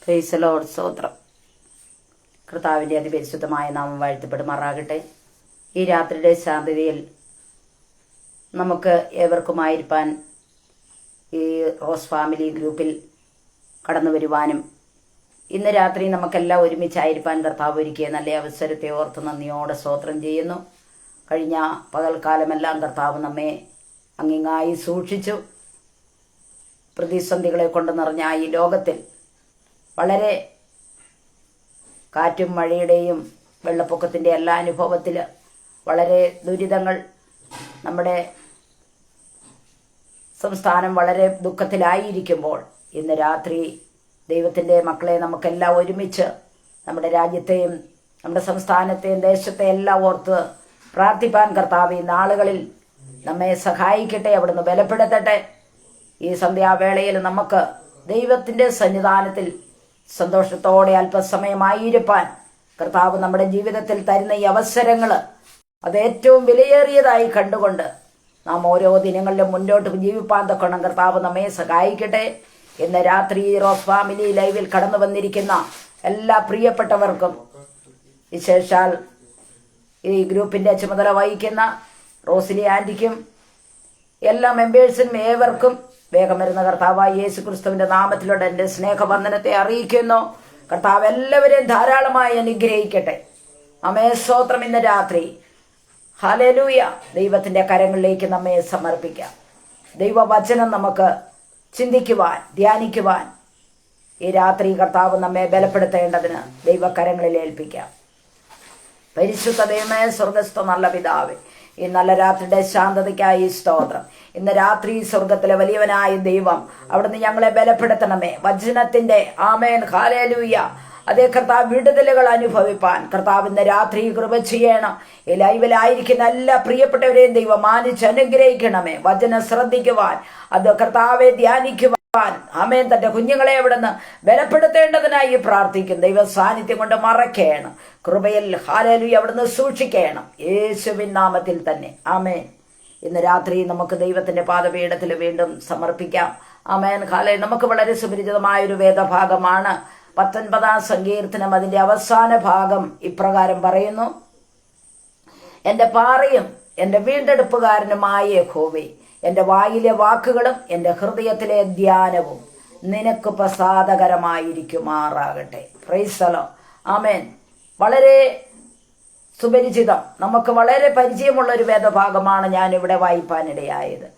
Price the Lord. സ്തോത്രം. കർത്താവിൻ്റെ അതിപരിശുദ്ധമായ നാമം വാഴ്ത്തപ്പെടുമാറാകട്ടെ. ഈ രാത്രിയുടെ ശാന്തതയിൽ നമുക്ക് ഏവർക്കുമായിരിക്കാൻ ഈ റോസ് ഫാമിലി ഗ്രൂപ്പിൽ കടന്നു വരുവാനും ഇന്ന് രാത്രി നമുക്കെല്ലാം ഒരുമിച്ചായിരിക്കാൻ കർത്താവ് ഒരുക്കിയ നല്ല അവസരത്തെ ഓർത്ത് നന്ദിയോടെ സ്തോത്രം ചെയ്യുന്നു. കഴിഞ്ഞ പകൽക്കാലമെല്ലാം കർത്താവ് നമ്മെ അങ്ങിങ്ങായി സൂക്ഷിച്ചു. പ്രതിസന്ധികളെ കൊണ്ട് നിറഞ്ഞ ഈ ലോകത്തിൽ വളരെ കാറ്റും മഴയുടെയും വെള്ളപ്പൊക്കത്തിൻ്റെ എല്ലാ അനുഭവത്തിൽ വളരെ ദുരിതങ്ങൾ, നമ്മുടെ സംസ്ഥാനം വളരെ ദുഃഖത്തിലായിരിക്കുമ്പോൾ ഇന്ന് രാത്രി ദൈവത്തിൻ്റെ മക്കളെ നമുക്കെല്ലാം ഒരുമിച്ച് നമ്മുടെ രാജ്യത്തെയും നമ്മുടെ സംസ്ഥാനത്തെയും ദേശത്തെയും എല്ലാം ഓർത്ത് പ്രാർത്ഥിപ്പാൻ കർത്താവ് ഈ നാളുകളിൽ നമ്മെ സഹായിക്കട്ടെ, അവിടുന്ന് ബലപ്പെടുത്തട്ടെ. ഈ സന്ധ്യാവേളയിൽ നമുക്ക് ദൈവത്തിൻ്റെ സന്നിധാനത്തിൽ സന്തോഷത്തോടെ അല്പസമയമായിരിക്കാൻ കർത്താവ് നമ്മുടെ ജീവിതത്തിൽ തരുന്ന ഈ അവസരങ്ങൾ അത് ഏറ്റവും വിലയേറിയതായി കണ്ടുകൊണ്ട് നാം ഓരോ ദിനങ്ങളിലും മുന്നോട്ട് ജീവിപ്പാൻ തക്കണം കർത്താവ് നമ്മെ സഹായിക്കട്ടെ. ഇന്ന് രാത്രി റോസ് ഫാമിലി ലൈവിൽ കടന്നു വന്നിരിക്കുന്ന എല്ലാ പ്രിയപ്പെട്ടവർക്കും, വിശേഷാൽ ഈ ഗ്രൂപ്പിൻ്റെ ചുമതല വഹിക്കുന്ന റോസിലി ആൻറ്റിക്കും എല്ലാ മെമ്പേഴ്സിനും ഏവർക്കും വേഗം വരുന്ന കർത്താവായ യേശു ക്രിസ്തുവിന്റെ നാമത്തിലൂടെ എൻ്റെ സ്നേഹവന്ദനത്തെ അറിയിക്കുന്നു. കർത്താവ് എല്ലാവരെയും ധാരാളമായി അനുഗ്രഹിക്കട്ടെ. അമേ സ്തോത്രം. ഇന്ന് രാത്രി ഹല്ലേലൂയ ദൈവത്തിന്റെ കരങ്ങളിലേക്ക് നമ്മെ സമർപ്പിക്കാം. ദൈവവചനം നമുക്ക് ചിന്തിക്കുവാൻ, ധ്യാനിക്കുവാൻ ഈ രാത്രി കർത്താവ് നമ്മെ ബലപ്പെടുത്തേണ്ടതിന് ദൈവകരങ്ങളിൽ ഏൽപ്പിക്കാം. പരിശുദ്ധ ദൈവമേ, സ്വർഗസ്ഥ നല്ല പിതാവേ, ഈ നല്ല രാത്രിയുടെ ശാന്തതയ്ക്കായി സ്തോത്രം. ഇന്ന് രാത്രി സ്വർഗത്തിലെ വലിയവനായ ദൈവം അവിടുന്ന് ഞങ്ങളെ ബലപ്പെടുത്തണമേ. വചനത്തിന്റെ ആമേൻ ഹല്ലേലൂയ അതേ കർത്താവ് വിടുതലുകൾ അനുഭവിപ്പാൻ കർത്താവ് ഇന്ന് രാത്രി കൃപ ചെയ്യണം. ഈ ലൈവിലായിരിക്കുന്ന എല്ലാ പ്രിയപ്പെട്ടവരെയും ദൈവം മാനിച്ച് അനുഗ്രഹിക്കണമേ. വചനം ശ്രദ്ധിക്കുവാൻ, അത് കർത്താവെ ധ്യാനിക്കുവാൻ, ആമേൻ തന്റെ കുഞ്ഞുങ്ങളെ അവിടുന്ന് ബലപ്പെടുത്തേണ്ടതിനായി പ്രാർത്ഥിക്കും. ദൈവ സാന്നിധ്യം കൊണ്ട് മറയ്ക്കണം, കൃപയിൽ ഹല്ലേലൂയ അവിടുന്ന് സൂക്ഷിക്കണം, യേശുവിൻ നാമത്തിൽ തന്നെ ആമേൻ. ഇന്ന് രാത്രി നമുക്ക് ദൈവത്തിന്റെ പാദപീഠത്തിൽ വീണ്ടും സമർപ്പിക്കാം. Amen hallelujah. നമുക്ക് വളരെ സുപരിചിതമായൊരു വേദഭാഗമാണ് 19-ാം സങ്കീർത്തനം. അതിന്റെ അവസാന ഭാഗം ഇപ്രകാരം പറയുന്നു: എന്റെ പാറയും എന്റെ വീണ്ടെടുപ്പുകാരനുമായ യഹോവേ, എന്റെ വായിലെ വാക്കുകളും എന്റെ ഹൃദയത്തിലെ ധ്യാനവും നിനക്ക് പ്രസാദകരമായിരിക്കുമാറാകട്ടെ. Praise the lord. ആമേൻ. വളരെ സുപരിചിതം, നമുക്ക് വളരെ പരിചയമുള്ള ഒരു വേദഭാഗമാണ് ഞാൻ ഇവിടെ വായിപ്പാനിടയായത്.